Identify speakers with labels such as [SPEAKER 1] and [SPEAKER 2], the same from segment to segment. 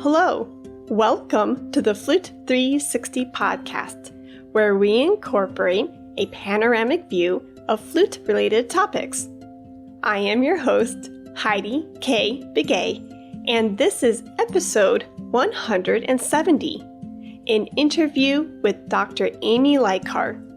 [SPEAKER 1] Hello, welcome to the Flute 360 podcast, where we incorporate a panoramic view of flute-related topics. I am your host, Heidi K. Big A, and this is episode 170, an interview with Dr. Amy Likar.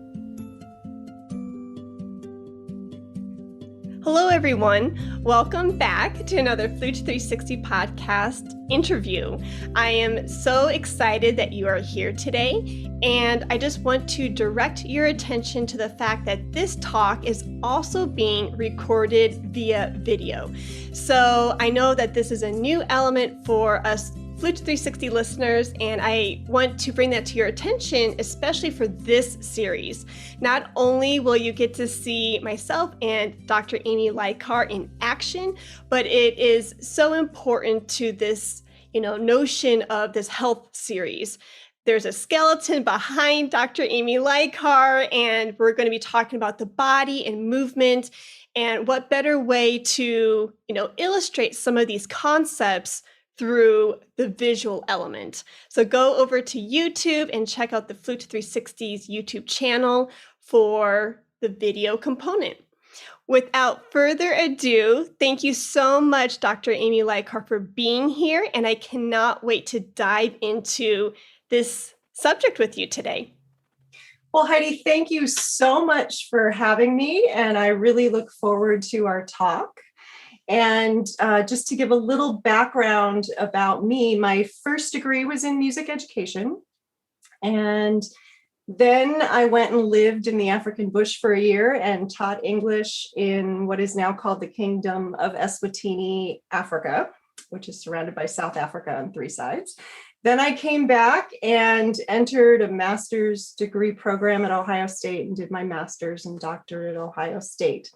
[SPEAKER 1] Hello, everyone. Welcome back to another Flute 360 podcast interview. I am so excited that you are here today, and I just want to direct your attention to the fact that this talk is also being recorded via video. So I know that this is a new element for us Flute 360 listeners, and I want to bring that to your attention, especially for this series. Not only will you get to see myself and Dr. Amy Likar in action, but it is so important to this, notion of this health series. There's a skeleton behind Dr. Amy Likar, and we're going to be talking about the body and movement, and what better way to, illustrate some of these concepts through the visual element. So go over to YouTube and check out the Flute 360's YouTube channel for the video component. Without further ado, thank you so much, Dr. Amy Likar, for being here, and I cannot wait to dive into this subject with you today.
[SPEAKER 2] Well, Heidi, thank you so much for having me, and I really look forward to our talk. And just to give a little background about me, my first degree was in music education. And then I went and lived in the African bush for a year and taught English in what is now called the Kingdom of Eswatini, Africa, which is surrounded by South Africa on three sides. Then I came back and entered a master's degree program at Ohio State and did my master's and doctorate at Ohio State.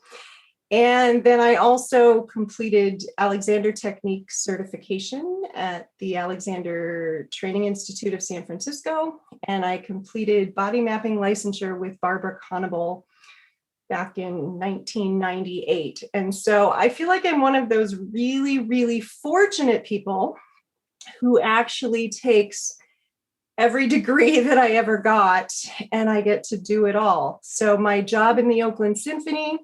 [SPEAKER 2] And then I also completed Alexander Technique certification at the Alexander Training Institute of San Francisco. And I completed body mapping licensure with Barbara Conable back in 1998. And so I feel like I'm one of those really, really fortunate people who actually takes every degree that I ever got, and I get to do it all. So my job in the Oakland Symphony,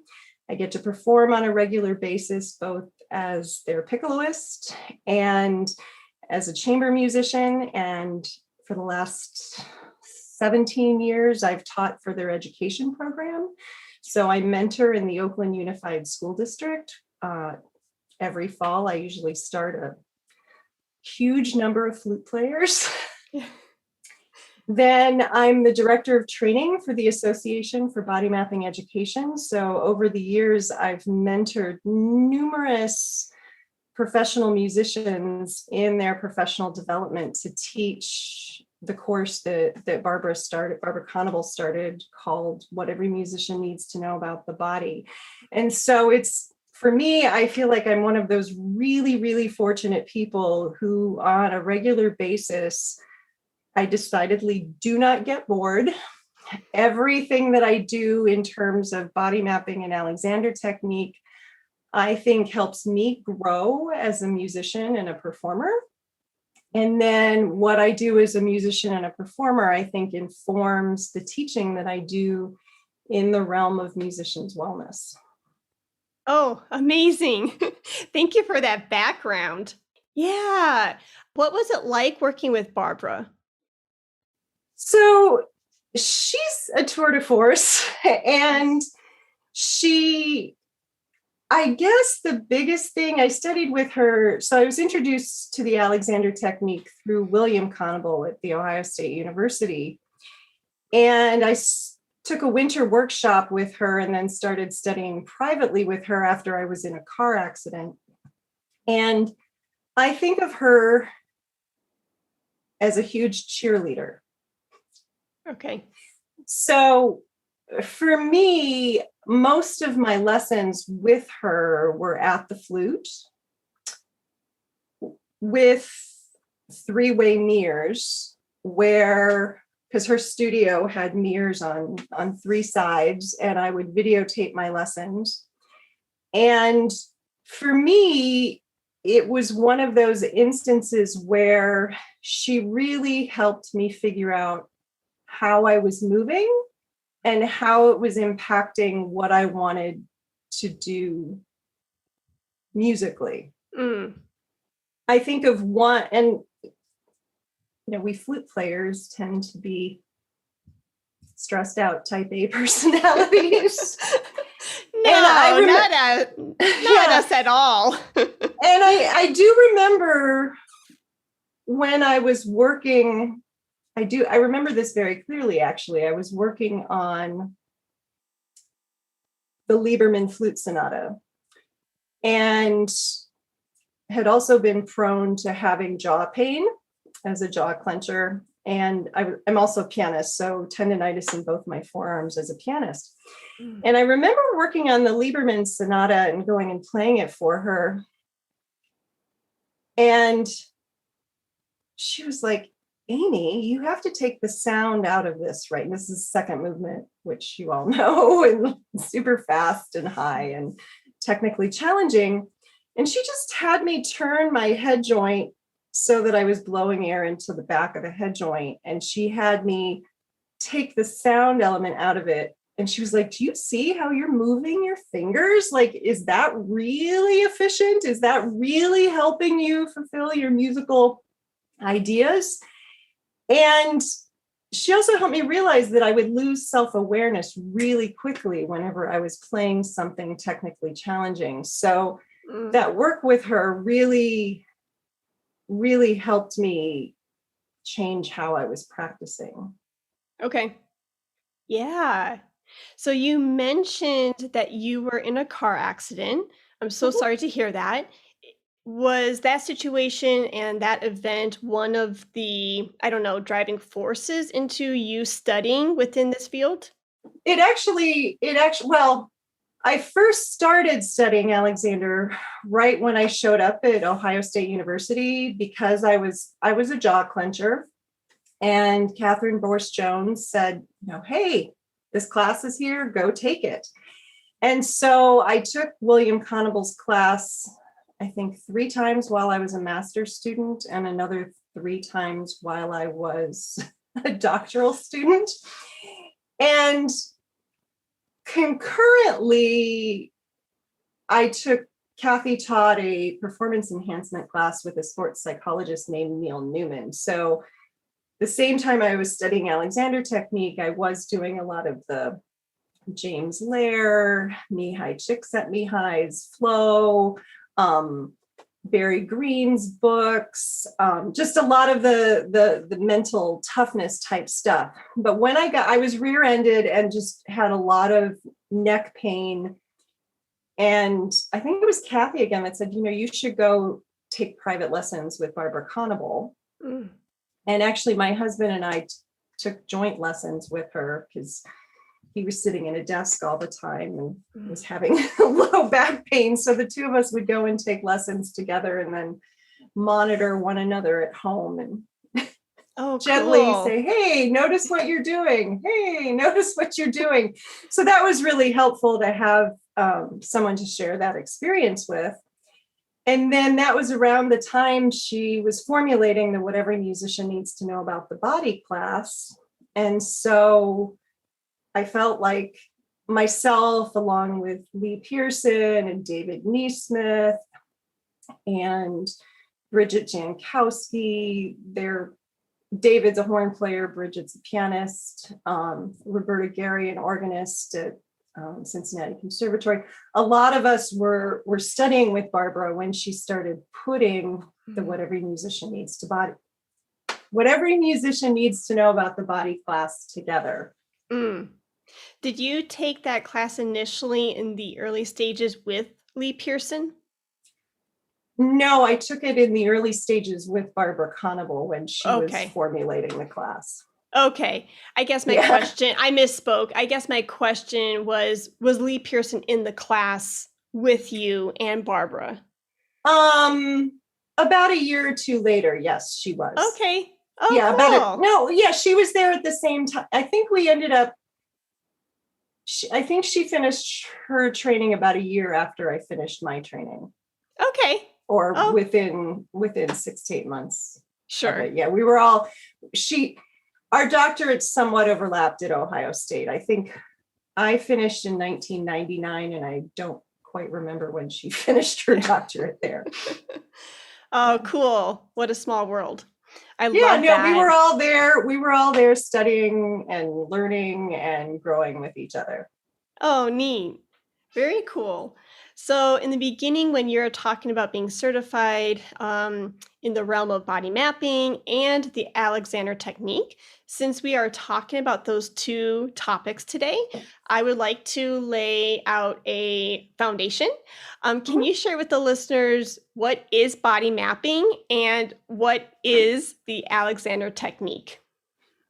[SPEAKER 2] I get to perform on a regular basis, both as their piccoloist and as a chamber musician. And for the last 17 years, I've taught for their education program. So I mentor in the Oakland Unified School District. Every fall, I usually start a huge number of flute players. Then I'm the director of training for the Association for Body Mapping Education. So over the years, I've mentored numerous professional musicians in their professional development to teach the course that Barbara Conable started, called What Every Musician Needs to Know About the Body. And so for me, I feel like I'm one of those really, really fortunate people who on a regular basis, I decidedly do not get bored. Everything that I do in terms of body mapping and Alexander Technique, I think helps me grow as a musician and a performer. And then what I do as a musician and a performer, I think informs the teaching that I do in the realm of musicians' wellness.
[SPEAKER 1] Oh, amazing. Thank you for that background. Yeah. What was it like working with Barbara?
[SPEAKER 2] So she's a tour de force, and I guess the biggest thing, I studied with her. So I was introduced to the Alexander Technique through William Conable at the Ohio State University. And I took a winter workshop with her and then started studying privately with her after I was in a car accident. And I think of her as a huge cheerleader.
[SPEAKER 1] Okay.
[SPEAKER 2] So for me, most of my lessons with her were at the flute with three-way mirrors, because her studio had mirrors on three sides, and I would videotape my lessons. And for me, it was one of those instances where she really helped me figure out how I was moving and how it was impacting what I wanted to do musically. I think of one, and we flute players tend to be stressed out type A personalities.
[SPEAKER 1] No, not us at all.
[SPEAKER 2] And I do remember when I was working, I remember this very clearly, actually. I was working on the Lieberman Flute Sonata and had also been prone to having jaw pain as a jaw clencher. And I'm also a pianist, so tendonitis in both my forearms as a pianist. And I remember working on the Lieberman Sonata and going and playing it for her. And she was like, Amy, you have to take the sound out of this, right? And this is the second movement, which you all know, and super fast and high and technically challenging. And she just had me turn my head joint so that I was blowing air into the back of the head joint. And she had me take the sound element out of it. And she was like, do you see how you're moving your fingers? Like, is that really efficient? Is that really helping you fulfill your musical ideas? And she also helped me realize that I would lose self-awareness really quickly whenever I was playing something technically challenging. So that work with her really, really helped me change how I was practicing.
[SPEAKER 1] Okay. Yeah. So you mentioned that you were in a car accident. I'm so sorry to hear that. Was that situation and that event one of the, I don't know, driving forces into you studying within this field?
[SPEAKER 2] Well, I first started studying Alexander right when I showed up at Ohio State University because I was a jaw clencher, and Catherine Borst Jones said, hey, this class is here, go take it. And so I took William Conable's class, I think 3 times while I was a master's student and another 3 times while I was a doctoral student. And concurrently, Kathy taught a performance enhancement class with a sports psychologist named Neil Newman. So the same time I was studying Alexander technique, I was doing a lot of the James Lair, knee-high Chickset knee-highs, flow, Barry Green's books, just a lot of the mental toughness type stuff. But when I was rear-ended and just had a lot of neck pain. And I think it was Kathy again that said, you should go take private lessons with Barbara Conable. And actually, my husband and I took joint lessons with her because he was sitting in a desk all the time and was having low back pain. So the two of us would go and take lessons together and then monitor one another at home and gently say, hey, notice what you're doing. Hey, notice what you're doing. So that was really helpful to have someone to share that experience with. And then that was around the time she was formulating the What Every Musician Needs to Know About the Body class. And so I felt like myself, along with Lee Pearson and David Neesmith and Bridget Jankowski, David's a horn player, Bridget's a pianist, Roberta Gary, an organist at Cincinnati Conservatory. A lot of us were studying with Barbara when she started putting the What Every Musician Needs to Know About the Body class together.
[SPEAKER 1] Did you take that class initially in the early stages with Lee Pearson?
[SPEAKER 2] No, I took it in the early stages with Barbara Conable when she was formulating the class.
[SPEAKER 1] Okay. I guess my question, I misspoke. I guess my question was Lee Pearson in the class with you and Barbara?
[SPEAKER 2] About a year or two later, yes, she was.
[SPEAKER 1] Okay. Oh, cool.
[SPEAKER 2] She was there at the same time. I think we ended up, I think she finished her training about a year after I finished my training.
[SPEAKER 1] Okay.
[SPEAKER 2] or
[SPEAKER 1] Oh,
[SPEAKER 2] within 6 to 8 months of
[SPEAKER 1] sure.
[SPEAKER 2] it. Yeah, we were all our doctorates somewhat overlapped at Ohio State. I think I finished in 1999, and I don't quite remember when she finished her doctorate there.
[SPEAKER 1] Oh, cool. What a small world. I
[SPEAKER 2] Yeah,
[SPEAKER 1] love
[SPEAKER 2] no, we were
[SPEAKER 1] that.
[SPEAKER 2] all there. We were all there studying and learning and growing with each other.
[SPEAKER 1] Oh, neat. Very cool. So, in the beginning, when you're talking about being certified in the realm of body mapping and the Alexander technique, since we are talking about those two topics today, I would like to lay out a foundation. Can
[SPEAKER 2] Mhm.
[SPEAKER 1] you share with the listeners what is body mapping and what is the Alexander technique?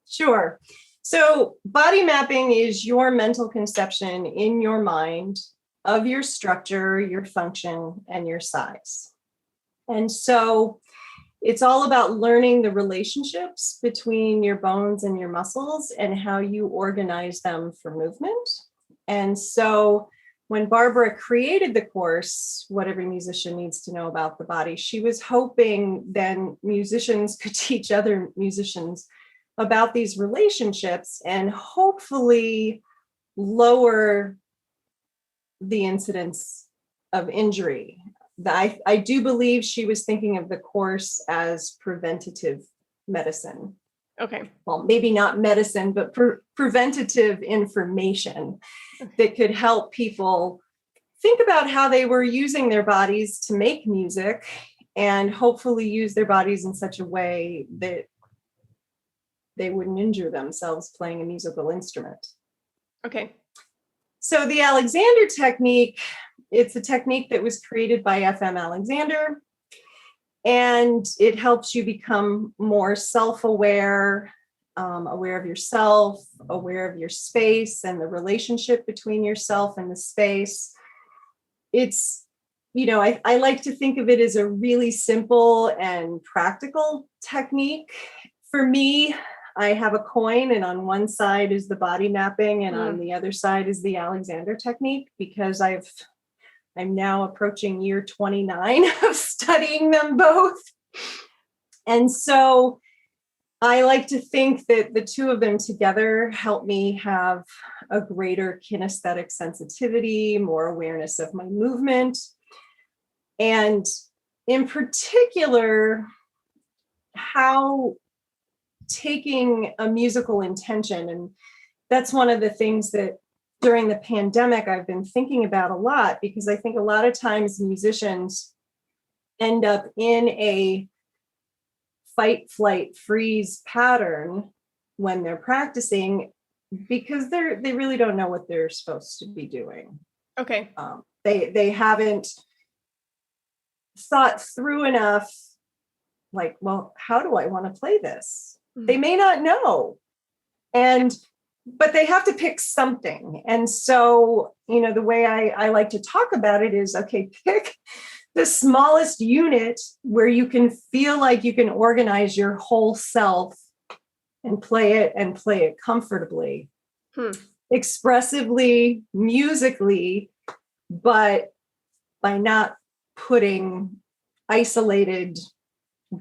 [SPEAKER 2] Sure. So, body mapping is your mental conception in your mind of your structure, your function, and your size. And so, it's all about learning the relationships between your bones and your muscles and how you organize them for movement. And so, when Barbara created the course, What Every Musician Needs to Know About the Body, she was hoping then musicians could teach other musicians about these relationships and hopefully lower the incidence of injury. I do believe she was thinking of the course as preventative medicine.
[SPEAKER 1] Okay.
[SPEAKER 2] Well, maybe not medicine, but preventative information that could help people think about how they were using their bodies to make music and hopefully use their bodies in such a way that they wouldn't injure themselves playing a musical instrument.
[SPEAKER 1] Okay.
[SPEAKER 2] So the Alexander technique, it's a technique that was created by F.M. Alexander, and it helps you become more self-aware, aware of yourself, aware of your space and the relationship between yourself and the space. It's, I like to think of it as a really simple and practical technique. For me, I have a coin, and on one side is the body mapping, and on the other side is the Alexander technique, because I'm now approaching year 29 of studying them both. And so I like to think that the two of them together help me have a greater kinesthetic sensitivity, more awareness of my movement. And in particular, how taking a musical intention, and that's one of the things that during the pandemic I've been thinking about a lot, because I think a lot of times musicians end up in a fight, flight, freeze pattern when they're practicing, because they really don't know what they're supposed to be doing.
[SPEAKER 1] Okay.
[SPEAKER 2] They haven't thought through enough, like, well, how do I want to play this? They may not know. But they have to pick something. And so, the way I like to talk about it is, okay, pick the smallest unit where you can feel like you can organize your whole self and play it comfortably, expressively, musically, but by not putting isolated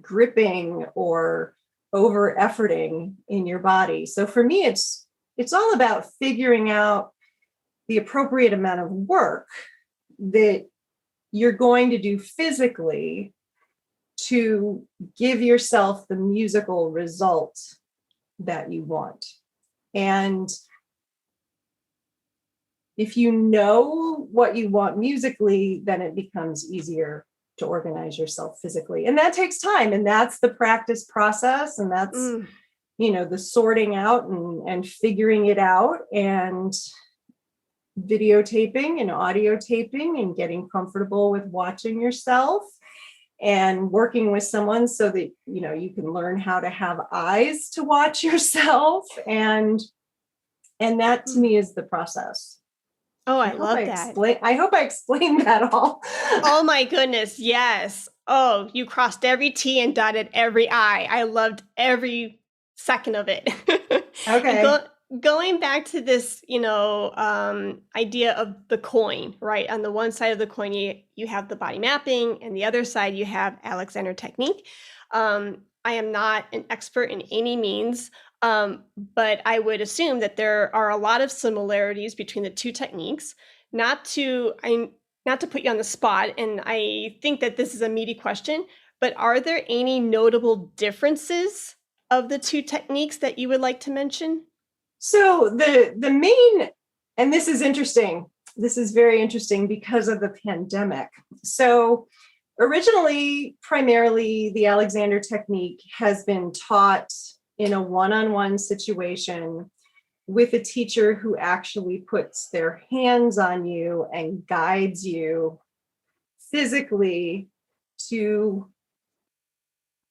[SPEAKER 2] gripping or over efforting in your body. So for me, it's all about figuring out the appropriate amount of work that you're going to do physically to give yourself the musical result that you want. And if you know what you want musically, then it becomes easier to organize yourself physically. And that takes time. And that's the practice process. And that's, the sorting out and figuring it out, and videotaping and audio taping and getting comfortable with watching yourself and working with someone so that, you can learn how to have eyes to watch yourself. And that to me is the process.
[SPEAKER 1] Oh, I love that.
[SPEAKER 2] I hope I explained that all.
[SPEAKER 1] Oh my goodness, yes. Oh, you crossed every T and dotted every I. I loved every second of it.
[SPEAKER 2] Okay.
[SPEAKER 1] going back to this, idea of the coin, right? On the one side of the coin, you have the body mapping, and the other side, you have Alexander technique. I am not an expert in any means, but I would assume that there are a lot of similarities between the two techniques. Not to put you on the spot, and I think that this is a meaty question, but are there any notable differences of the two techniques that you would like to mention?
[SPEAKER 2] So the main, and this is interesting. This is very interesting because of the pandemic. So originally, primarily, the Alexander technique has been taught in a one-on-one situation with a teacher who actually puts their hands on you and guides you physically to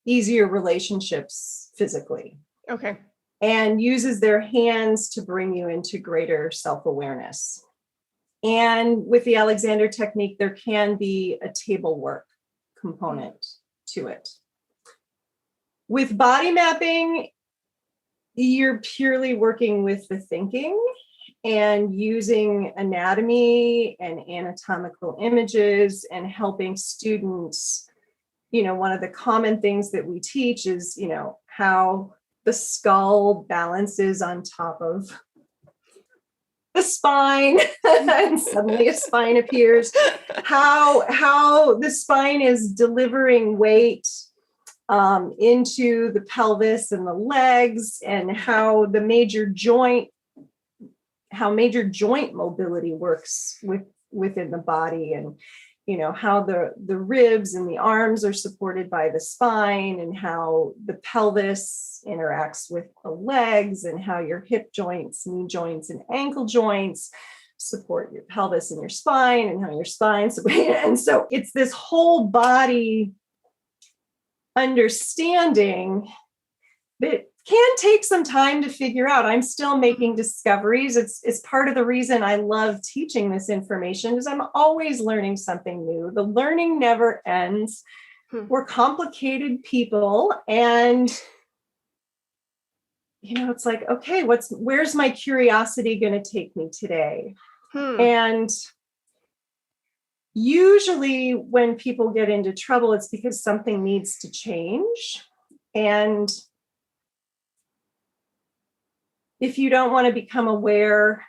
[SPEAKER 2] easier relationships physically.
[SPEAKER 1] Okay.
[SPEAKER 2] And uses their hands to bring you into greater self-awareness. And with the Alexander technique, there can be a table work component to it. With body mapping, you're purely working with the thinking and using anatomy and anatomical images and helping students. One of the common things that we teach is, how the skull balances on top of the spine and suddenly a spine appears, how the spine is delivering weight into the pelvis and the legs, and how major joint mobility works within the body, and how the ribs and the arms are supported by the spine, and how the pelvis interacts with the legs, and how your hip joints, knee joints, and ankle joints support your pelvis and your spine, and how your spine. And so it's this whole body understanding that can take some time to figure out. I'm still making discoveries. It's part of the reason I love teaching this information, because I'm always learning something new. The learning never ends. We're complicated people, and it's like, okay, where's my curiosity going to take me today? And usually when people get into trouble, it's because something needs to change. And if you don't want to become aware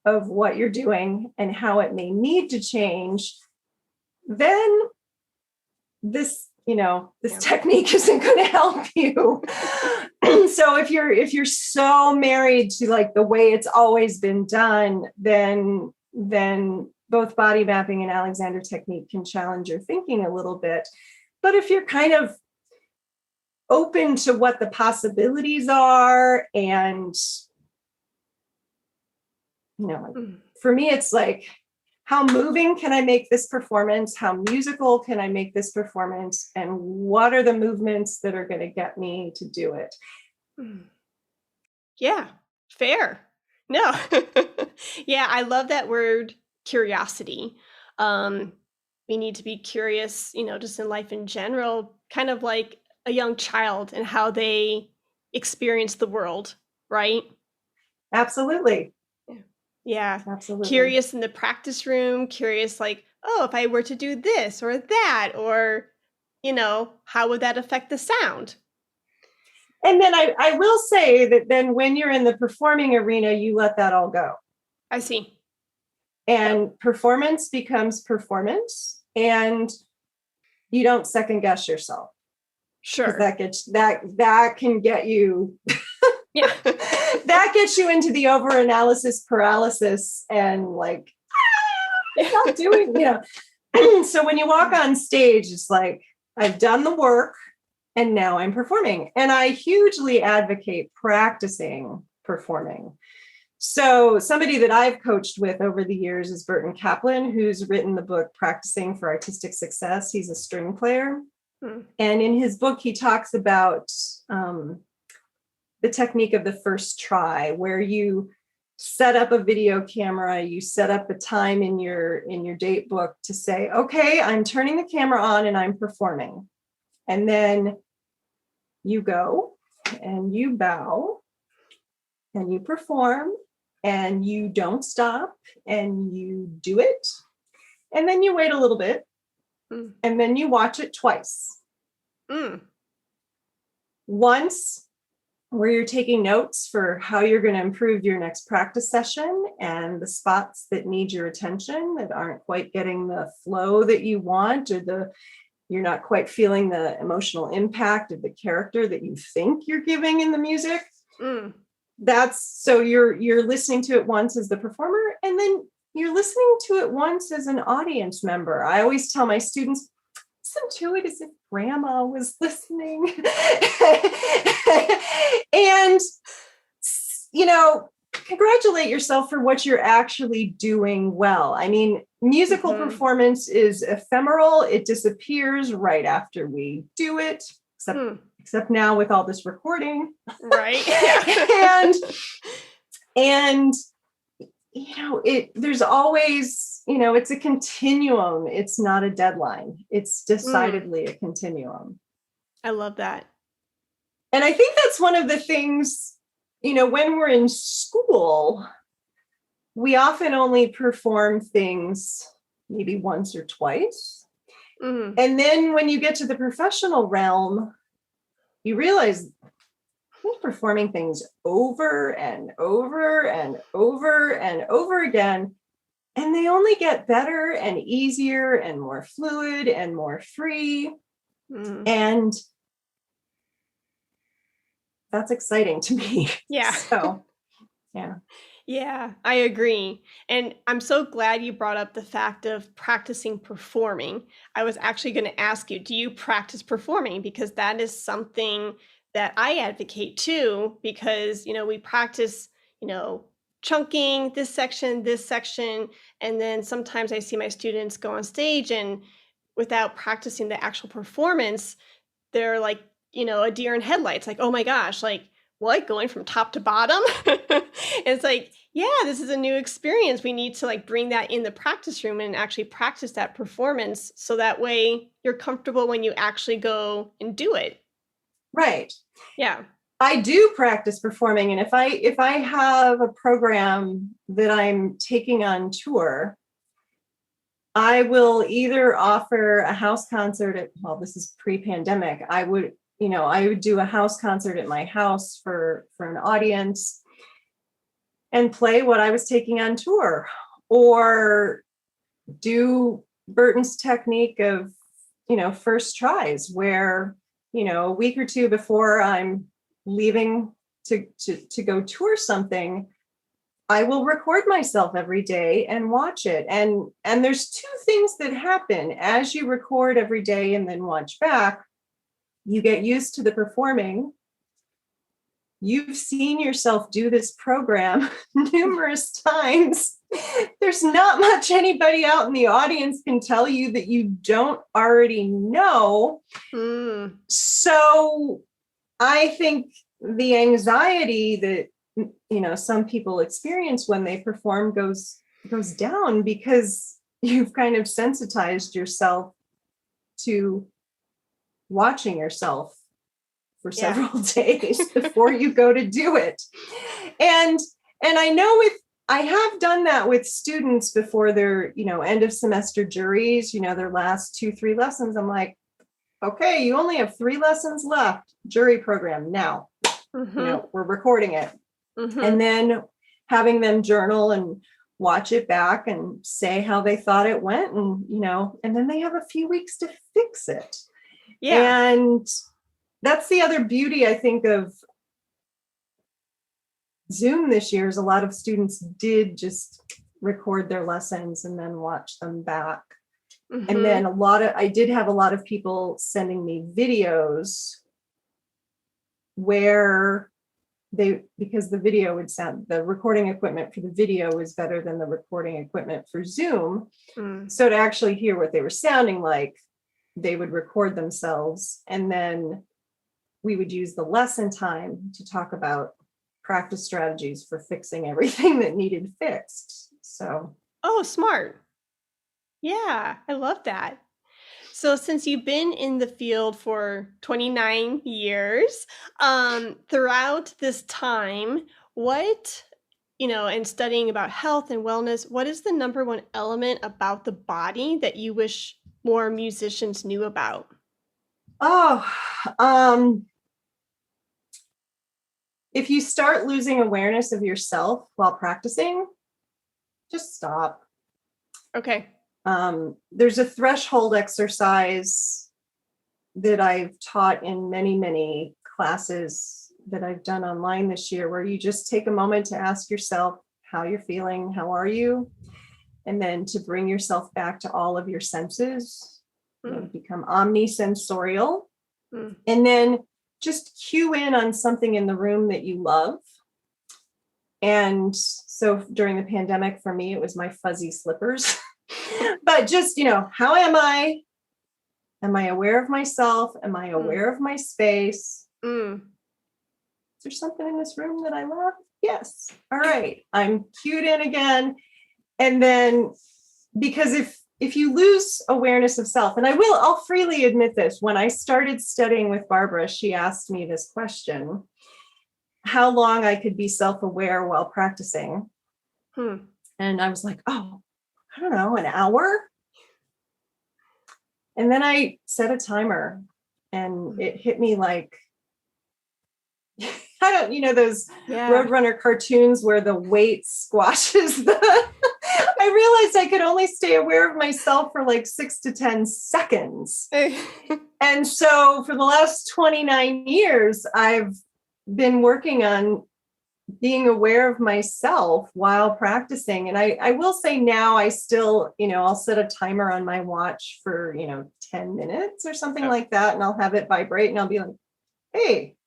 [SPEAKER 2] of what you're doing and how it may need to change, then this technique isn't going to help you. So if you're so married to like the way it's always been done, then both body mapping and Alexander technique can challenge your thinking a little bit. But if you're kind of open to what the possibilities are, and for me, it's like, how moving can I make this performance? How musical can I make this performance? And what are the movements that are going to get me to do it?
[SPEAKER 1] Yeah, fair. No. Yeah, I love that word, curiosity. We need to be curious, just in life in general, kind of like a young child and how they experience the world, right?
[SPEAKER 2] Absolutely.
[SPEAKER 1] Yeah.
[SPEAKER 2] Absolutely.
[SPEAKER 1] Curious in the practice room, curious like, oh, if I were to do this or that, or, how would that affect the sound?
[SPEAKER 2] And then I will say that then when you're in the performing arena, you let that all go.
[SPEAKER 1] I see.
[SPEAKER 2] And performance becomes performance, and you don't second guess yourself.
[SPEAKER 1] Sure.
[SPEAKER 2] That can get you.
[SPEAKER 1] Yeah.
[SPEAKER 2] That gets you into the over-analysis paralysis and like, I'm not doing, So when you walk on stage, it's like, I've done the work and now I'm performing. And I hugely advocate practicing performing. So somebody that I've coached with over the years is Burton Kaplan, who's written the book Practicing for Artistic Success. He's a string player. And in his book, he talks about the technique of the first try, where you set up a video camera, you set up a time in your date book to say, okay, I'm turning the camera on and I'm performing. And then you go and you bow and you perform and you don't stop and you do it. And then you wait a little bit and then you watch it twice. Once where you're taking notes for how you're going to improve your next practice session and the spots that need your attention that aren't quite getting the flow that you want, or you're not quite feeling the emotional impact of the character that you think you're giving in the music. So you're listening to it once as the performer, and then you're listening to it once as an audience member. I always tell my students, listen to it as if grandma was listening. And, congratulate yourself for what you're actually doing well. I mean, musical performance is ephemeral. It disappears right after we do it, except now with all this recording.
[SPEAKER 1] Right.
[SPEAKER 2] and there's always, it's a continuum. It's not a deadline. It's decidedly a continuum.
[SPEAKER 1] I love that.
[SPEAKER 2] And I think that's one of the things, when we're in school, we often only perform things maybe once or twice. And then when you get to the professional realm, you realize you're performing things over and over and over and over again. And they only get better and easier and more fluid and more free. And that's exciting to me.
[SPEAKER 1] Yeah.
[SPEAKER 2] So, yeah.
[SPEAKER 1] Yeah, I agree. And I'm so glad you brought up the fact of practicing performing. I was actually going to ask you, do you practice performing? Because that is something that I advocate too, because, we practice, chunking this section, and then sometimes I see my students go on stage and without practicing the actual performance, they're like, a deer in headlights, like, oh my gosh, like, what, going from top to bottom? And it's like, yeah, this is a new experience. We need to like bring that in the practice room and actually practice that performance. So that way you're comfortable when you actually go and do it.
[SPEAKER 2] Right.
[SPEAKER 1] Yeah.
[SPEAKER 2] I do practice performing. And if I have a program that I'm taking on tour, I will either offer a house concert this is pre-pandemic. I would do a house concert at my house for an audience and play what I was taking on tour, or do Burton's technique of, first tries, where, a week or two before I'm leaving to go tour something, I will record myself every day and watch it. And there's two things that happen as you record every day and then watch back. You get used to the performing. You've seen yourself do this program numerous times. There's not much anybody out in the audience can tell you that you don't already know. So I think the anxiety that, some people experience when they perform goes down, because you've kind of sensitized yourself to watching yourself for several days before you go to do it. And I know I have done that with students before their, end of semester juries, their last 2-3 lessons. I'm like, okay, you only have 3 lessons left, jury program now. We're recording it. And then having them journal and watch it back and say how they thought it went. And, and then they have a few weeks to fix it. Yeah. And that's the other beauty, I think, of Zoom this year, is a lot of students did just record their lessons and then watch them back. And then I did have a lot of people sending me videos where because the video would sound, the recording equipment for the video was better than the recording equipment for Zoom. So to actually hear what they were sounding like, they would record themselves, and then we would use the lesson time to talk about practice strategies for fixing everything that needed fixed. So.
[SPEAKER 1] Oh, smart. Yeah, I love that. So since you've been in the field for 29 years, throughout this time, What, and studying about health and wellness, what is the number one element about the body that you wish more musicians knew about?
[SPEAKER 2] Oh, um, if you start losing awareness of yourself while practicing, just stop.
[SPEAKER 1] Okay.
[SPEAKER 2] There's a threshold exercise that I've taught in many, many classes that I've done online this year, where you just take a moment to ask yourself how you're feeling, how are you? And then to bring yourself back to all of your senses, become omnisensorial. And then just cue in on something in the room that you love. And so during the pandemic, for me, it was my fuzzy slippers. But just, how am I? Am I aware of myself? Am I aware of my space? Is there something in this room that I love? Yes. All right. I'm cued in again. And then, because if you lose awareness of self, and I'll freely admit this, when I started studying with Barbara, she asked me this question, how long I could be self-aware while practicing. And I was like, oh, I don't know, an hour. And then I set a timer, and it hit me like, I don't, those Roadrunner cartoons where the weight squashes the, I realized I could only stay aware of myself for like 6 to 10 seconds. And so for the last 29 years, I've been working on being aware of myself while practicing. And I will say now I still, I'll set a timer on my watch for, 10 minutes or something like that. And I'll have it vibrate and I'll be like, hey,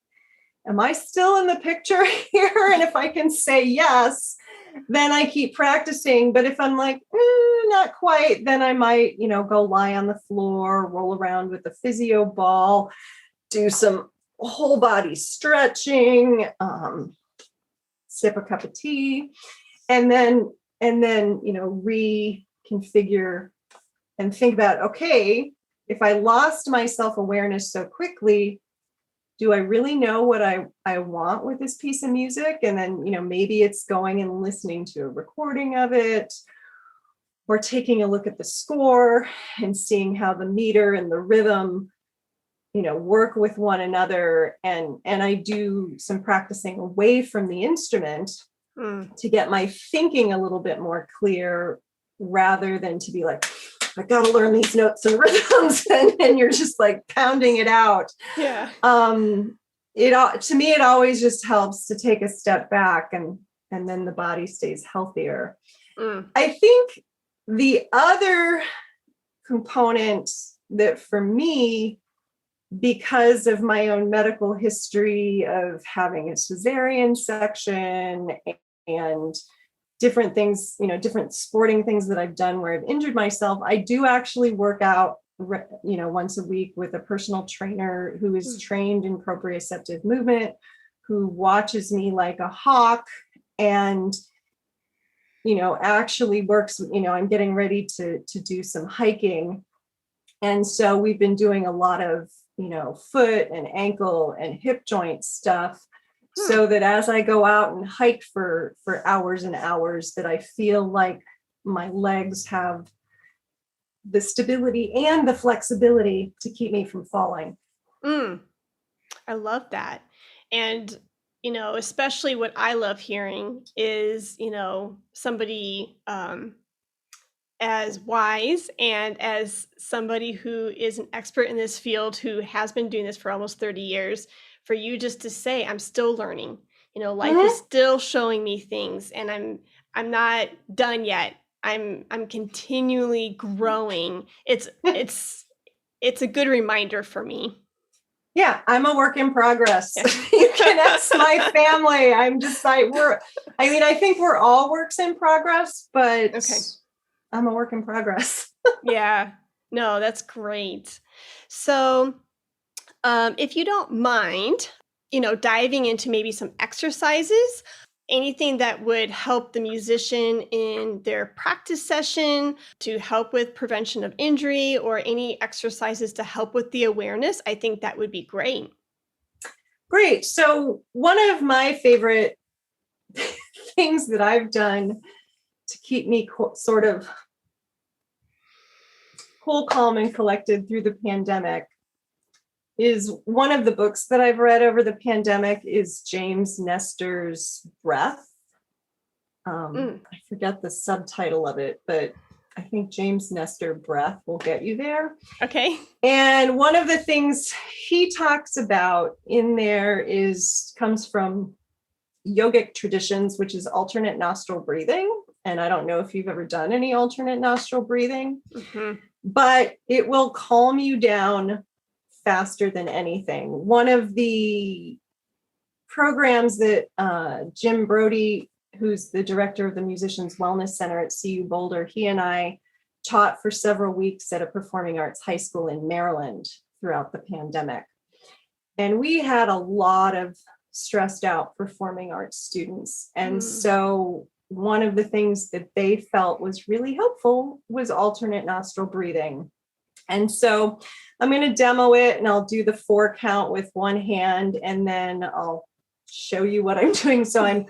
[SPEAKER 2] am I still in the picture here? And if I can say yes, then I keep practicing. But if I'm like, not quite, then I might, go lie on the floor, roll around with the physio ball, do some whole body stretching, sip a cup of tea, and then, reconfigure and think about, okay, if I lost my self-awareness so quickly, do I really know what I want with this piece of music? And then, maybe it's going and listening to a recording of it, or taking a look at the score and seeing how the meter and the rhythm, work with one another. And I do some practicing away from the instrument to get my thinking a little bit more clear, rather than to be like, I got to learn these notes and rhythms, and you're just like pounding it out.
[SPEAKER 1] Yeah.
[SPEAKER 2] To me, it always just helps to take a step back, and then the body stays healthier. I think the other component that for me, because of my own medical history of having a cesarean section and different things, different sporting things that I've done where I've injured myself, I do actually work out, once a week with a personal trainer who is trained in proprioceptive movement, who watches me like a hawk, and, actually works, I'm getting ready to do some hiking. And so we've been doing a lot of, foot and ankle and hip joint stuff, so that as I go out and hike for hours and hours, that I feel like my legs have the stability and the flexibility to keep me from falling.
[SPEAKER 1] I love that. And, especially what I love hearing is, somebody as wise and as somebody who is an expert in this field, who has been doing this for almost 30 years, for you just to say, I'm still learning, life is still showing me things, and I'm not done yet. I'm continually growing. It's a good reminder for me.
[SPEAKER 2] Yeah, I'm a work in progress. You can ask my family. I'm just like, I think we're all works in progress, but okay. I'm a work in progress.
[SPEAKER 1] Yeah, no, that's great. So, if you don't mind, diving into maybe some exercises, anything that would help the musician in their practice session to help with prevention of injury, or any exercises to help with the awareness, I think that would be great.
[SPEAKER 2] Great. So one of my favorite things that I've done to keep me sort of cool, calm, and collected through the pandemic is one of the books that I've read over the pandemic is James Nestor's Breath. I forget the subtitle of it, but I think James Nestor Breath will get you there.
[SPEAKER 1] Okay.
[SPEAKER 2] And one of the things he talks about in there comes from yogic traditions, which is alternate nostril breathing. And I don't know if you've ever done any alternate nostril breathing, but it will calm you down faster than anything. One of the programs that Jim Brody, who's the director of the Musicians Wellness Center at CU Boulder, he and I taught for several weeks at a performing arts high school in Maryland throughout the pandemic. And we had a lot of stressed out performing arts students. And so one of the things that they felt was really helpful was alternate nostril breathing. And so I'm going to demo it, and I'll do the 4 count with one hand, and then I'll show you what I'm doing. So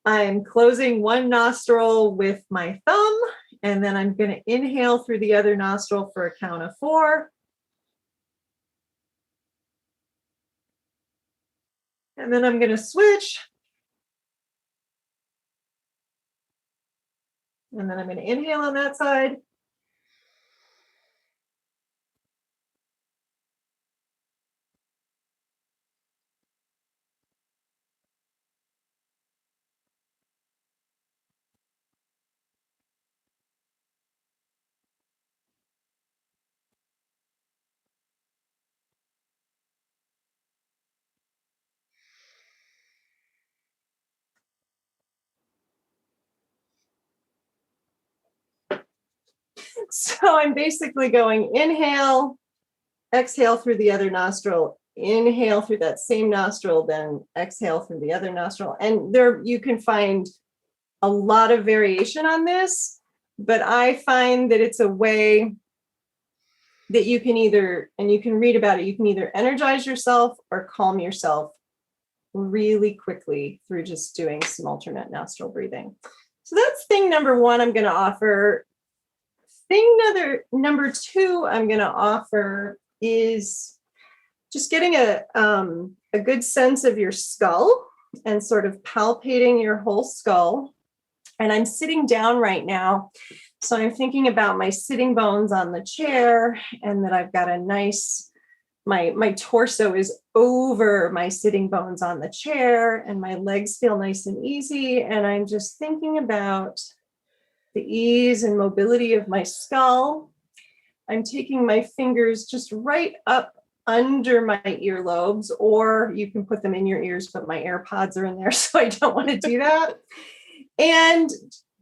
[SPEAKER 2] I'm closing one nostril with my thumb, and then I'm going to inhale through the other nostril for a count of 4. And then I'm going to switch. And then I'm going to inhale on that side. So I'm basically going inhale, exhale through the other nostril, inhale through that same nostril, then exhale through the other nostril. And there you can find a lot of variation on this, but I find that it's a way that you can either, and you can read about it, you can either energize yourself or calm yourself really quickly through just doing some alternate nostril breathing. So that's thing number 1 I'm going to offer. Thing number 2 I'm going to offer is just getting a good sense of your skull and sort of palpating your whole skull. And I'm sitting down right now, so I'm thinking about my sitting bones on the chair, and that I've got a nice, my torso is over my sitting bones on the chair, and my legs feel nice and easy. And I'm just thinking about the ease and mobility of my skull. I'm taking my fingers just right up under my earlobes, or you can put them in your ears, but my AirPods are in there, so I don't want to do that. And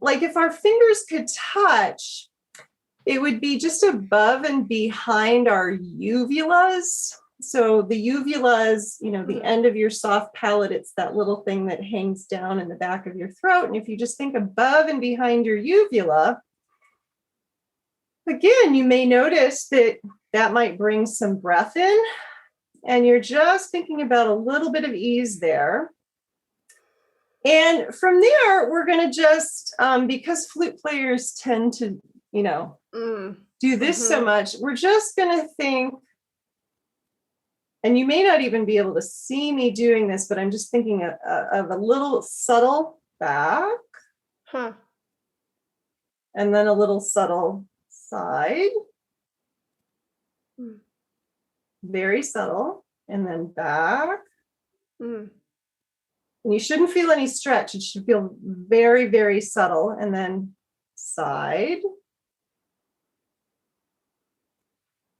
[SPEAKER 2] like if our fingers could touch, it would be just above and behind our uvulas. So the uvulas, the end of your soft palate, it's that little thing that hangs down in the back of your throat. And if you just think above and behind your uvula, again, you may notice that might bring some breath in, and you're just thinking about a little bit of ease there. And from there, we're going to just, because flute players tend to, do this so much, we're just going to think, and you may not even be able to see me doing this, but I'm just thinking of a little subtle back, and then a little subtle side, very subtle, and then back. And you shouldn't feel any stretch. It should feel very, very subtle. And then side.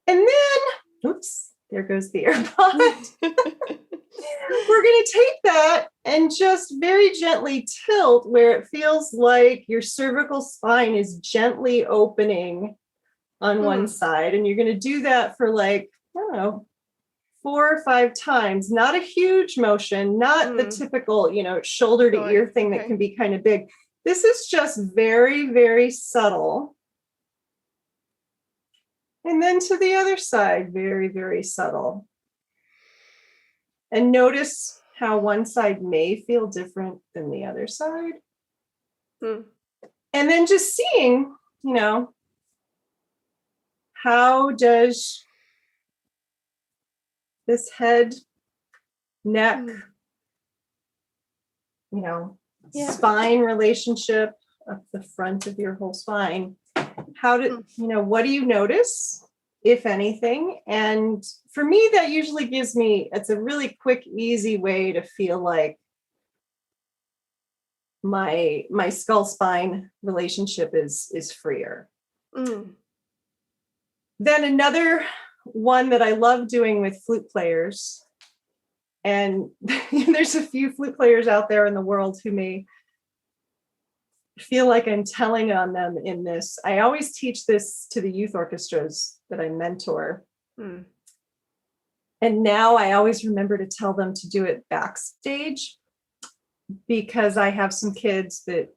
[SPEAKER 2] And then, oops, there goes the AirPod. We're going to take that and just very gently tilt where it feels like your cervical spine is gently opening on one side. And you're going to do that for 4 or 5 times, not a huge motion, not the typical, shoulder to ear thing that can be kind of big. This is just very, very subtle. And then to the other side, very, very subtle. And notice how one side may feel different than the other side.
[SPEAKER 1] Hmm.
[SPEAKER 2] And then just seeing, how does this head, neck, spine relationship up the front of your whole spine, what do you notice, if anything? And for me, that usually it's a really quick, easy way to feel like my skull spine relationship is freer. Then another one that I love doing with flute players, and there's a few flute players out there in the world who may feel like I'm telling on them in this. I always teach this to the youth orchestras that I mentor. And now I always remember to tell them to do it backstage, because I have some kids that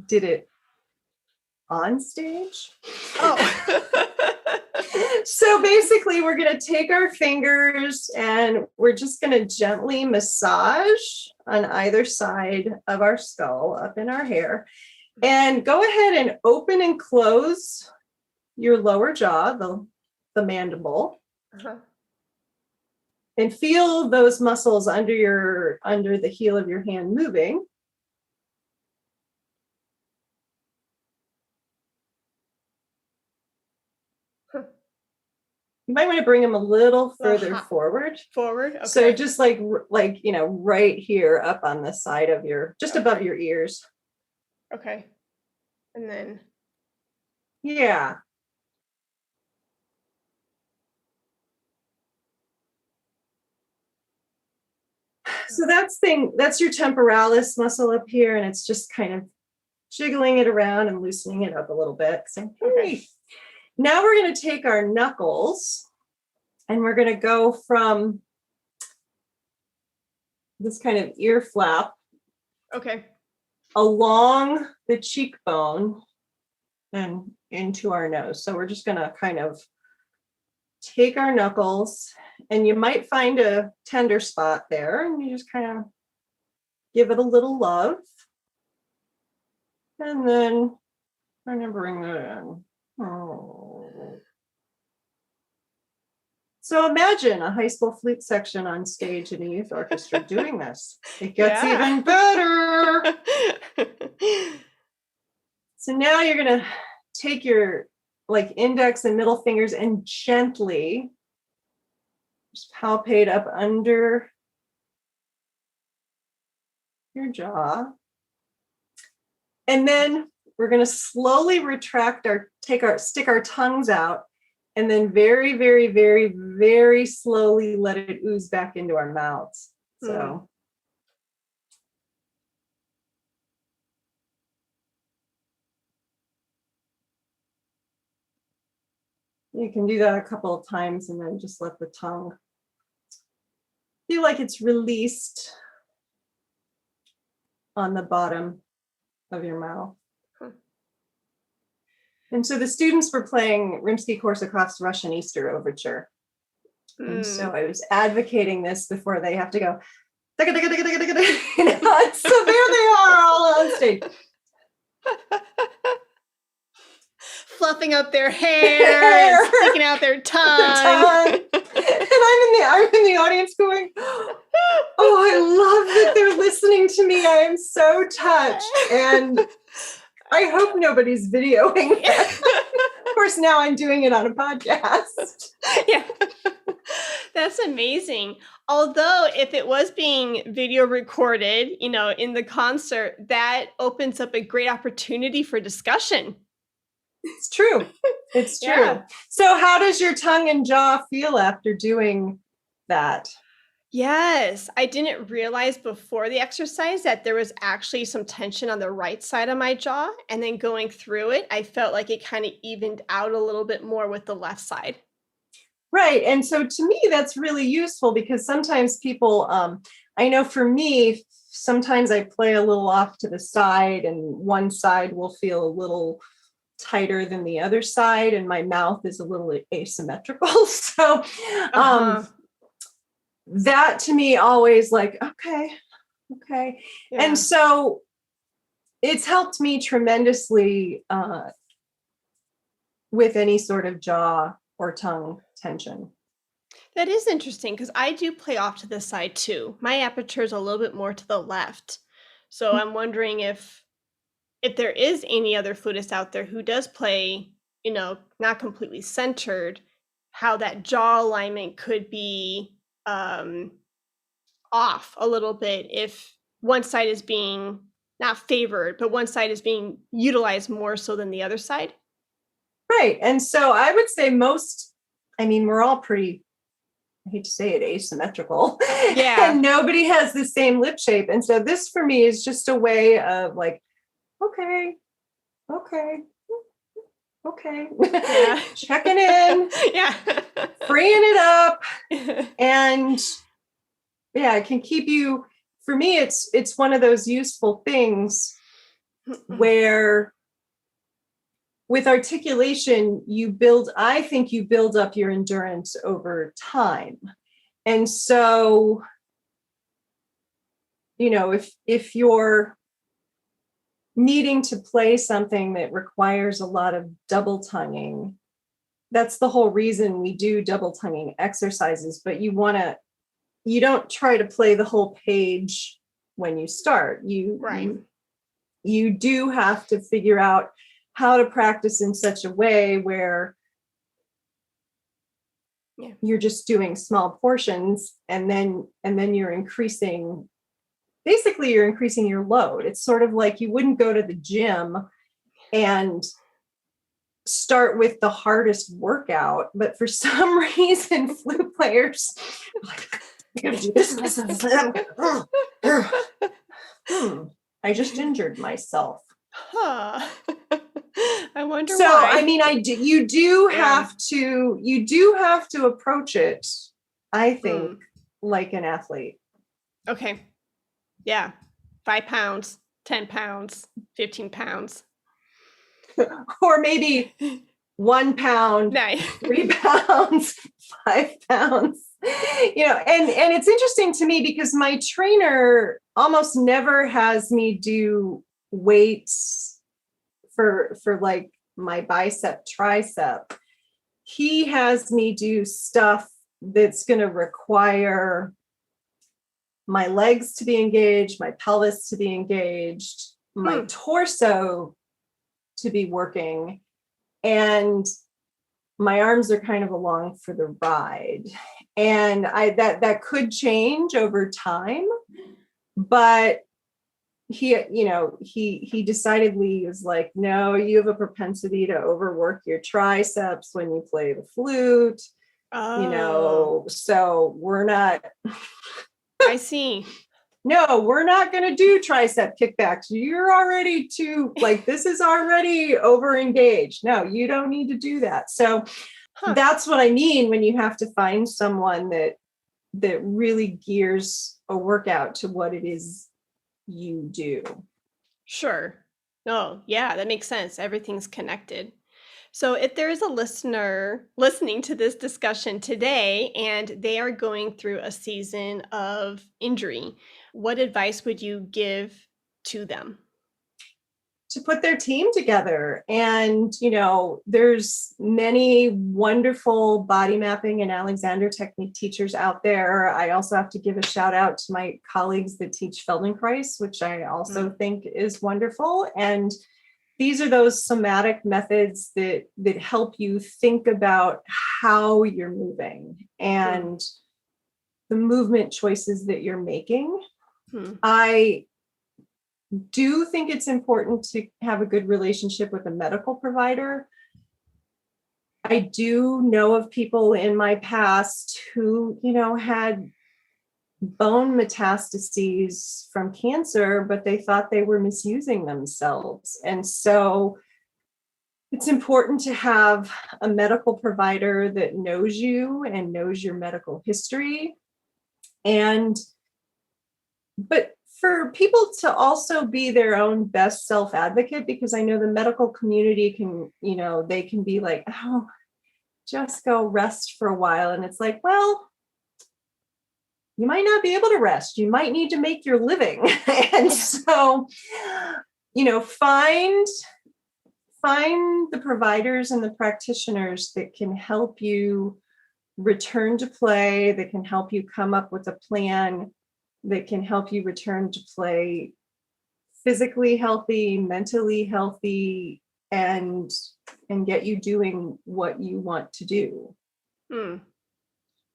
[SPEAKER 2] did it on stage.
[SPEAKER 1] Oh.
[SPEAKER 2] So basically, we're going to take our fingers and we're just going to gently massage on either side of our skull up in our hair. And go ahead and open and close your lower jaw, the mandible. And feel those muscles under the heel of your hand moving. You might want to bring them a little further forward.
[SPEAKER 1] Forward. Okay.
[SPEAKER 2] So just like right here up on the side of just above your ears.
[SPEAKER 1] Okay. And then.
[SPEAKER 2] Yeah. So that's your temporalis muscle up here, and it's just kind of jiggling it around and loosening it up a little bit. So, okay. Now we're going to take our knuckles and we're going to go from this kind of ear flap along the cheekbone and into our nose. So we're just going to kind of take our knuckles, and you might find a tender spot there, and you just kind of give it a little love. And then I'm going to bring that in. So imagine a high school flute section on stage in a youth orchestra doing this. It gets even better. So now you're going to take your index and middle fingers and gently just palpate up under your jaw. And then we're going to slowly stick our tongues out, and then very, very, very, very slowly let it ooze back into our mouths. So. You can do that a couple of times and then just let the tongue feel like it's released on the bottom of your mouth. And so the students were playing Rimsky-Korsakov's Russian Easter Overture. And so I was advocating this before they have to go. So there they are all on stage.
[SPEAKER 1] Fluffing up their hair and sticking out their tongue.
[SPEAKER 2] And I'm in the audience going, oh, I love that they're listening to me. I am so touched. And I hope nobody's videoing it. Of course, now I'm doing it on a podcast.
[SPEAKER 1] Yeah. That's amazing. Although if it was being video recorded, in the concert, that opens up a great opportunity for discussion.
[SPEAKER 2] It's true. It's true. Yeah. So how does your tongue and jaw feel after doing that?
[SPEAKER 1] Yes, I didn't realize before the exercise that there was actually some tension on the right side of my jaw. And then going through it, I felt like it kind of evened out a little bit more with the left side.
[SPEAKER 2] Right. And so to me, that's really useful because sometimes people, I know for me, sometimes I play a little off to the side and one side will feel a little tighter than the other side and my mouth is a little asymmetrical. So that to me always like, okay.
[SPEAKER 1] Yeah.
[SPEAKER 2] And so it's helped me tremendously with any sort of jaw or tongue tension.
[SPEAKER 1] That is interesting because I do play off to the side too. My aperture is a little bit more to the left. So I'm wondering if there is any other flutist out there who does play, not completely centered, how that jaw alignment could be off a little bit if one side is being not favored, but one side is being utilized more so than the other side.
[SPEAKER 2] Right. And so I would say we're all pretty, I hate to say it, asymmetrical.
[SPEAKER 1] Yeah.
[SPEAKER 2] And nobody has the same lip shape. And so this for me is just a way of like, okay.
[SPEAKER 1] Yeah.
[SPEAKER 2] Checking in.
[SPEAKER 1] Yeah.
[SPEAKER 2] Freeing it up. And yeah, it can keep you, for me, it's one of those useful things where with articulation, I think you build up your endurance over time. And so, if you're needing to play something that requires a lot of double tonguing, that's the whole reason we do double tonguing exercises, but you don't try to play the whole page when you start. You do have to figure out how to practice in such a way where you're just doing small portions and then you're increasing your load. It's sort of like you wouldn't go to the gym and start with the hardest workout, but for some reason flute players I just injured myself.
[SPEAKER 1] Huh. I wonder
[SPEAKER 2] so
[SPEAKER 1] why.
[SPEAKER 2] I mean, you do have to approach it, I think, like an athlete.
[SPEAKER 1] Okay. Yeah. 5 pounds, 10 pounds, 15 pounds.
[SPEAKER 2] Or maybe 1 pound, 3 pounds, 5 pounds. And it's interesting to me because my trainer almost never has me do weights for like my bicep, tricep. He has me do stuff that's going to require my legs to be engaged, my pelvis to be engaged, my torso to be working, and my arms are kind of along for the ride. And that could change over time, but he decidedly is like, no, you have a propensity to overwork your triceps when you play the flute. So we're not.
[SPEAKER 1] I see.
[SPEAKER 2] No, we're not going to do tricep kickbacks. You're already this is already over engaged. No, you don't need to do that. So that's what I mean when you have to find someone that really gears a workout to what it is you do.
[SPEAKER 1] Sure. No, yeah, that makes sense. Everything's connected. So if there is a listener listening to this discussion today and they are going through a season of injury, what advice would you give to them?
[SPEAKER 2] To put their team together. And, there's many wonderful body mapping and Alexander technique teachers out there. I also have to give a shout out to my colleagues that teach Feldenkrais, which I also think is wonderful. And these are those somatic methods that help you think about how you're moving and the movement choices that you're making. I do think it's important to have a good relationship with a medical provider. I do know of people in my past who, had bone metastases from cancer, but they thought they were misusing themselves. And so it's important to have a medical provider that knows you and knows your medical history. But for people to also be their own best self-advocate, because I know the medical community can, they can be like, oh, just go rest for a while. And it's like, well, you might not be able to rest. You might need to make your living. And so, find the providers and the practitioners that can help you return to play, that can help you come up with a plan, that can help you return to play physically healthy, mentally healthy, and get you doing what you want to do.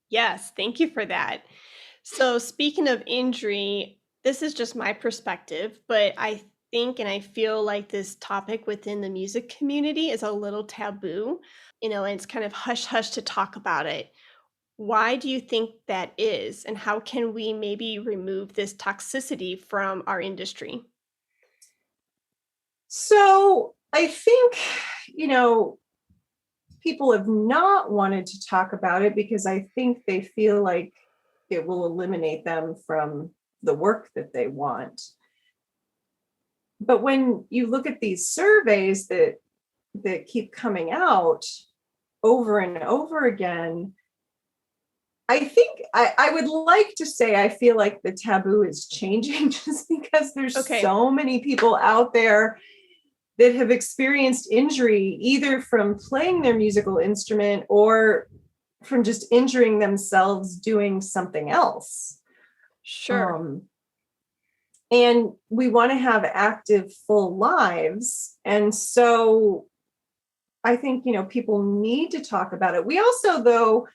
[SPEAKER 1] Yes, thank you for that. So speaking of injury, this is just my perspective, but I think and I feel like this topic within the music community is a little taboo, and it's kind of hush hush to talk about it. Why do you think that is? And how can we maybe remove this toxicity from our industry?
[SPEAKER 2] So I think, people have not wanted to talk about it because I think they feel like it will eliminate them from the work that they want. But when you look at these surveys that keep coming out over and over again, I think I would like to say I feel like the taboo is changing just because there's so many people out there that have experienced injury either from playing their musical instrument or from just injuring themselves doing something else.
[SPEAKER 1] Sure.
[SPEAKER 2] And we want to have active, full lives. And so I think, people need to talk about it. We also, though,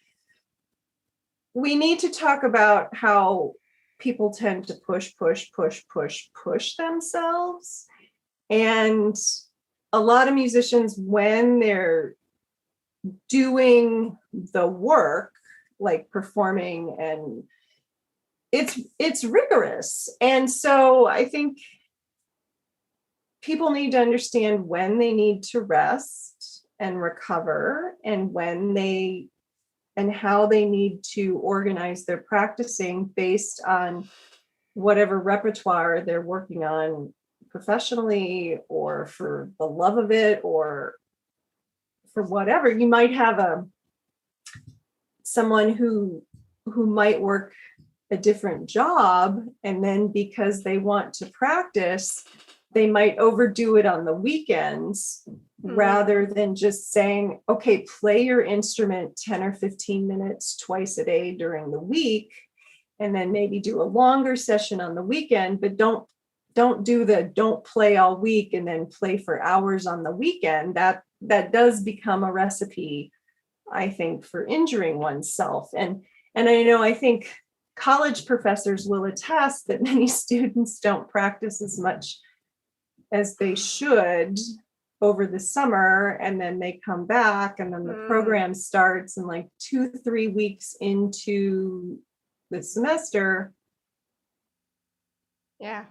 [SPEAKER 2] we need to talk about how people tend to push themselves. And a lot of musicians, when they're doing the work, like performing, and it's rigorous. And so I think people need to understand when they need to rest and recover, and and how they need to organize their practicing based on whatever repertoire they're working on professionally, or for the love of it, or for whatever. You might have someone who might work a different job, and then because they want to practice, they might overdo it on the weekends rather than just saying, okay, play your instrument 10 or 15 minutes twice a day during the week, and then maybe do a longer session on the weekend, but don't play all week and then play for hours on the weekend. That does become a recipe, I think, for injuring oneself. And I think college professors will attest that many students don't practice as much as they should over the summer, and then they come back, and then the program starts, and like 2-3 weeks into the semester.
[SPEAKER 1] Yeah.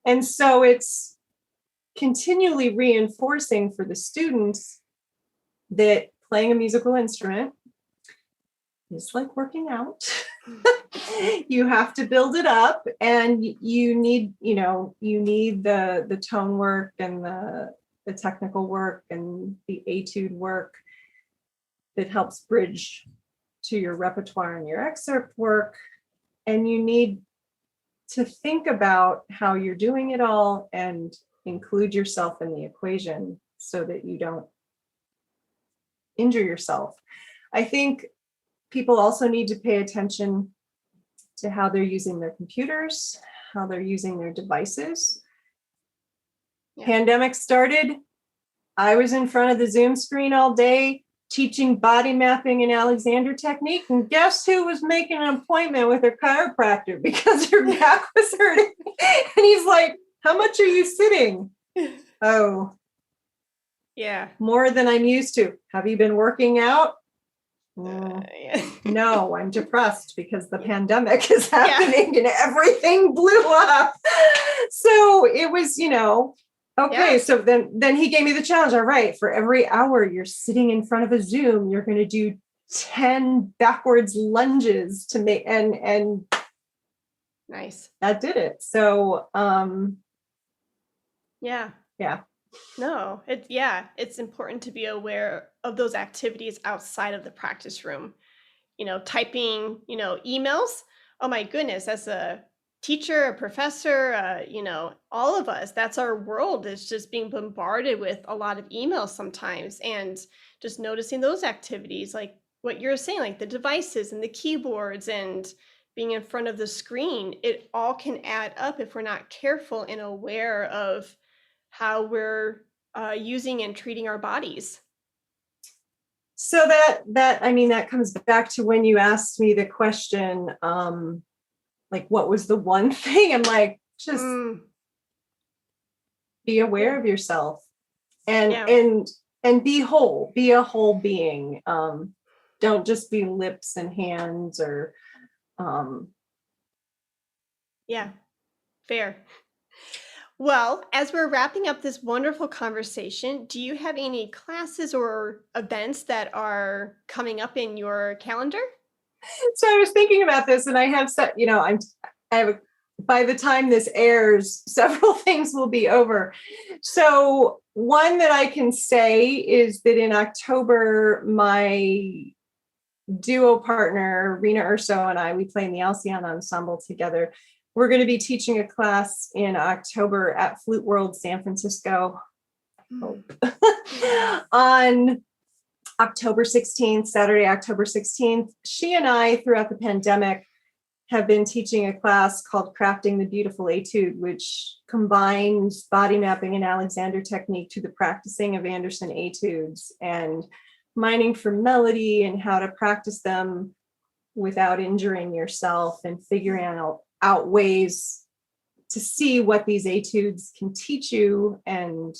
[SPEAKER 2] And so it's continually reinforcing for the students that playing a musical instrument is like working out. You have to build it up, and you need the tone work and the technical work and the etude work that helps bridge to your repertoire and your excerpt work. And you need to think about how you're doing it all and include yourself in the equation so that you don't injure yourself. I think people also need to pay attention to how they're using their computers, how they're using their devices. Yeah. Pandemic started, I was in front of the Zoom screen all day teaching body mapping and Alexander technique, and guess who was making an appointment with her chiropractor because her back was hurting? And he's like, how much are you sitting? Oh,
[SPEAKER 1] yeah,
[SPEAKER 2] more than I'm used to. Have you been working out?
[SPEAKER 1] Yeah.
[SPEAKER 2] No, I'm depressed because the pandemic is happening and everything blew up. So it was, okay. So then he gave me the challenge. All right, for every hour you're sitting in front of a Zoom, you're going to do 10 backwards lunges to make, and
[SPEAKER 1] nice.
[SPEAKER 2] That did it. So,
[SPEAKER 1] yeah. No, it's important to be aware of those activities outside of the practice room. typing, emails. Oh my goodness, as a teacher, a professor, all of us, that's our world, is just being bombarded with a lot of emails sometimes. And just noticing those activities, like what you're saying, like the devices and the keyboards and being in front of the screen, it all can add up if we're not careful and aware of how we're using and treating our bodies.
[SPEAKER 2] So that comes back to when you asked me the question, like, what was the one thing? I'm like, just be aware
[SPEAKER 1] Yeah.
[SPEAKER 2] of yourself and
[SPEAKER 1] Yeah.
[SPEAKER 2] and be whole, be a whole being. Don't just be lips and hands or
[SPEAKER 1] Yeah. Fair. Well, as we're wrapping up this wonderful conversation, do you have any classes or events that are coming up in your calendar?
[SPEAKER 2] so I was thinking about this, and I have set, I have by the time this airs, several things will be over. So one that I can say is that in October, my duo partner, Rena Urso, and I, we play in the Alcyon Ensemble together. We're going to be teaching a class in October at Flute World San Francisco on October 16th, Saturday, October 16th. She and I, throughout the pandemic, have been teaching a class called Crafting the Beautiful Etude, which combines body mapping and Alexander technique to the practicing of Anderson etudes and mining for melody and how to practice them without injuring yourself and figuring out ways to see what these etudes can teach you and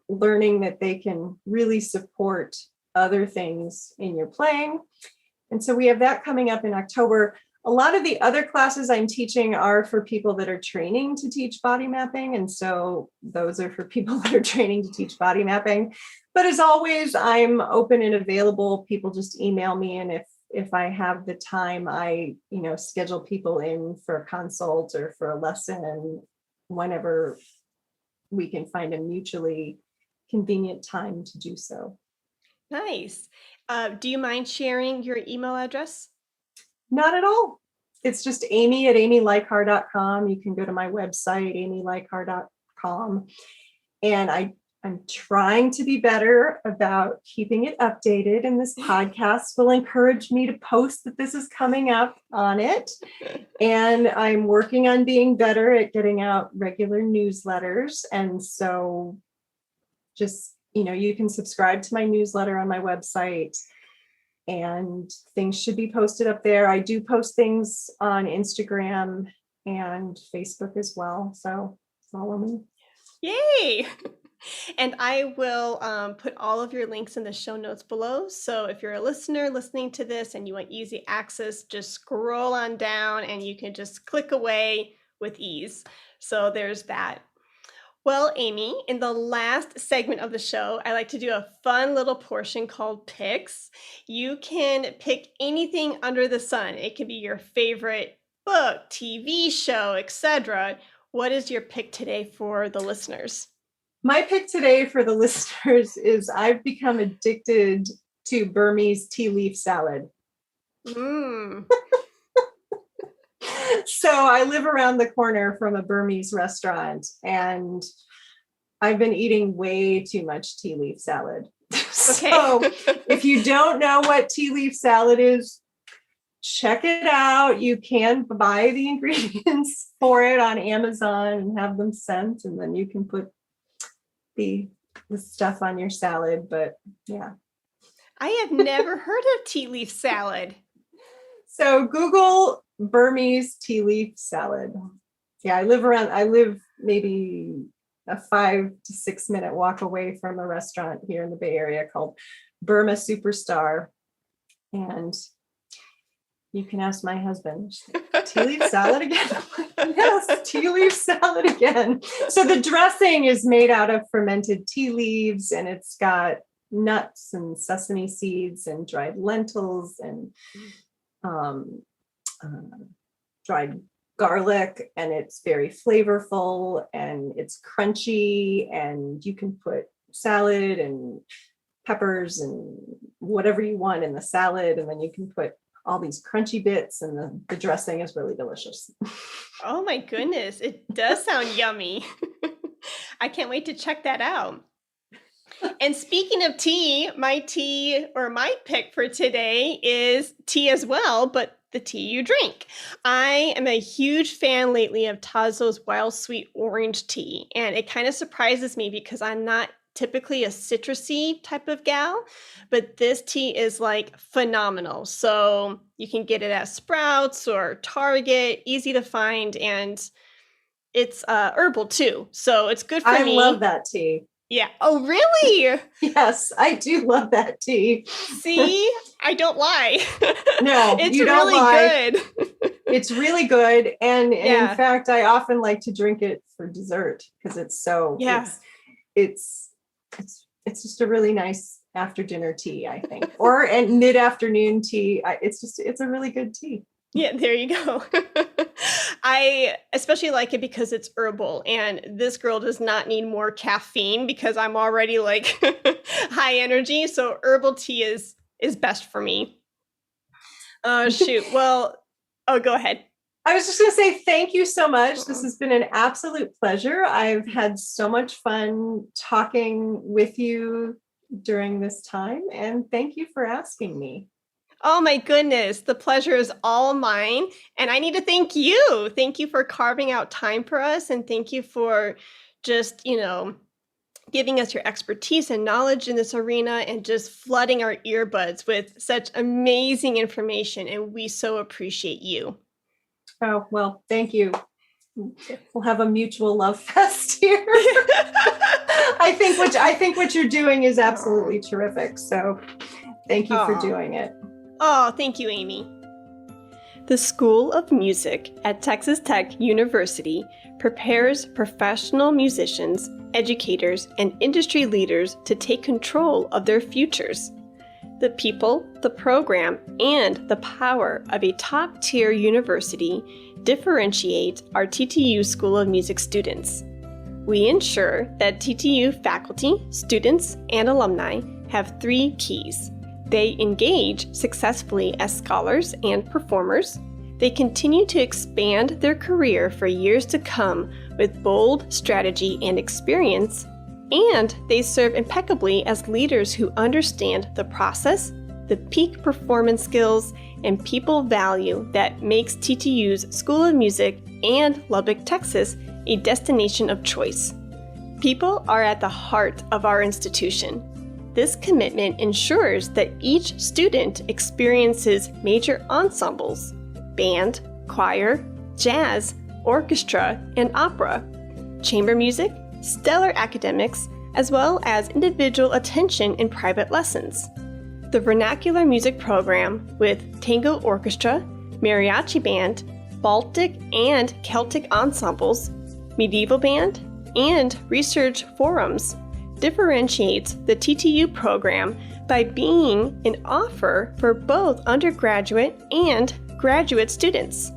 [SPEAKER 2] learning that they can really support other things in your playing. And so we have that coming up in October. A lot of the other classes I'm teaching are for people that are training to teach body mapping. And so those are for people that are training to teach body mapping. But as always, I'm open and available. People just email me. And if I have the time, I, schedule people in for a consult or for a lesson whenever we can find a mutually convenient time to do so.
[SPEAKER 1] Nice. Do you mind sharing your email address?
[SPEAKER 2] Not at all. It's just Amy at amylikar.com. You can go to my website, amylikar.com. And I'm trying to be better about keeping it updated. And this podcast will encourage me to post that this is coming up on it. And I'm working on being better at getting out regular newsletters. And so just, you can subscribe to my newsletter on my website. And things should be posted up there. I do post things on Instagram and Facebook as well. So follow me.
[SPEAKER 1] Yay! And I will put all of your links in the show notes below. So if you're a listener listening to this and you want easy access, just scroll on down and you can just click away with ease. So there's that. Well, Amy, in the last segment of the show, I like to do a fun little portion called Pics. You can pick anything under the sun. It can be your favorite book, TV show, etc. What is your pick today for the listeners?
[SPEAKER 2] My pick today for the listeners is I've become addicted to Burmese tea leaf salad. So I live around the corner from a Burmese restaurant, and I've been eating way too much tea leaf salad.
[SPEAKER 1] Okay.
[SPEAKER 2] So if you don't know what tea leaf salad is, check it out. You can buy the ingredients for it on Amazon and have them sent, and then you can put the stuff on your salad. But yeah.
[SPEAKER 1] I have never heard of tea leaf salad.
[SPEAKER 2] So Google Burmese tea leaf salad. Yeah, I live maybe a 5 to 6 minute walk away from a restaurant here in the Bay Area called Burma Superstar. And you can ask my husband, tea leaf salad again? Yes, tea leaf salad again. So the dressing is made out of fermented tea leaves, and it's got nuts and sesame seeds and dried lentils and dried garlic, and it's very flavorful and it's crunchy, and you can put salad and peppers and whatever you want in the salad. And then you can put all these crunchy bits, and the dressing is really delicious.
[SPEAKER 1] Oh my goodness, it does sound yummy. I can't wait to check that out. And speaking of tea, my pick for today is tea as well, but the tea you drink. I am a huge fan lately of Tazo's Wild Sweet Orange tea, and it kind of surprises me because I'm not typically a citrusy type of gal, but this tea is like phenomenal. So you can get it at Sprouts or Target, easy to find, and it's herbal too. So it's good for me.
[SPEAKER 2] I love that tea.
[SPEAKER 1] Yeah. Oh, really?
[SPEAKER 2] Yes, I do love that tea.
[SPEAKER 1] See, I don't lie.
[SPEAKER 2] No,
[SPEAKER 1] it's
[SPEAKER 2] you don't
[SPEAKER 1] really
[SPEAKER 2] lie.
[SPEAKER 1] good.
[SPEAKER 2] It's really good. And
[SPEAKER 1] Yeah.
[SPEAKER 2] in fact, I often like to drink it for dessert because it's so, it's just a really nice after dinner tea, I think, or and mid-afternoon tea. It's a really good tea.
[SPEAKER 1] Yeah, there you go. I especially like it because it's herbal, and this girl does not need more caffeine because I'm already like high energy. So herbal tea is best for me. Oh, shoot. Well, go ahead.
[SPEAKER 2] I was just going to say thank you so much. This has been an absolute pleasure. I've had so much fun talking with you during this time, and thank you for asking me.
[SPEAKER 1] Oh my goodness, the pleasure is all mine. And I need to thank you. Thank you for carving out time for us. And thank you for just, giving us your expertise and knowledge in this arena and just flooding our earbuds with such amazing information. And we so appreciate you.
[SPEAKER 2] Oh, well, thank you. We'll have a mutual love fest here. I think what you're doing is absolutely terrific. So thank you for doing it.
[SPEAKER 1] Oh, thank you, Amy. The School of Music at Texas Tech University prepares professional musicians, educators, and industry leaders to take control of their futures. The people, the program, and the power of a top-tier university differentiate our TTU School of Music students. We ensure that TTU faculty, students, and alumni have 3 keys. They engage successfully as scholars and performers. They continue to expand their career for years to come with bold strategy and experience. And they serve impeccably as leaders who understand the process, the peak performance skills, and people value that makes TTU's School of Music and Lubbock, Texas, a destination of choice. People are at the heart of our institution. This commitment ensures that each student experiences major ensembles, band, choir, jazz, orchestra, and opera, chamber music, stellar academics, as well as individual attention in private lessons. The vernacular music program with tango orchestra, mariachi band, Baltic and Celtic ensembles, medieval band, and research forums differentiates the TTU program by being an offer for both undergraduate and graduate students.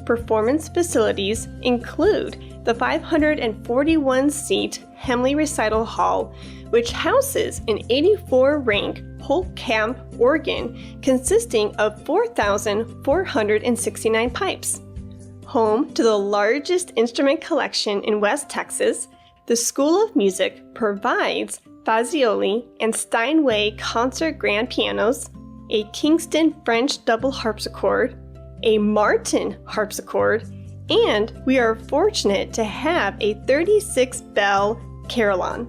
[SPEAKER 1] Performance facilities include the 541-seat Hemley Recital Hall, which houses an 84-rank Holtkamp organ consisting of 4,469 pipes. Home to the largest instrument collection in West Texas, the School of Music provides Fazioli and Steinway concert grand pianos, a Kingston French double harpsichord, a Martin harpsichord, and we are fortunate to have a 36-bell carillon.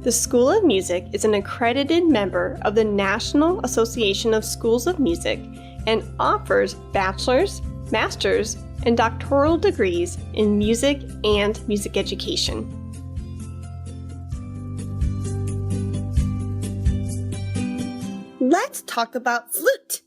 [SPEAKER 1] The School of Music is an accredited member of the National Association of Schools of Music and offers bachelor's, master's, and doctoral degrees in music and music education. Let's talk about flute.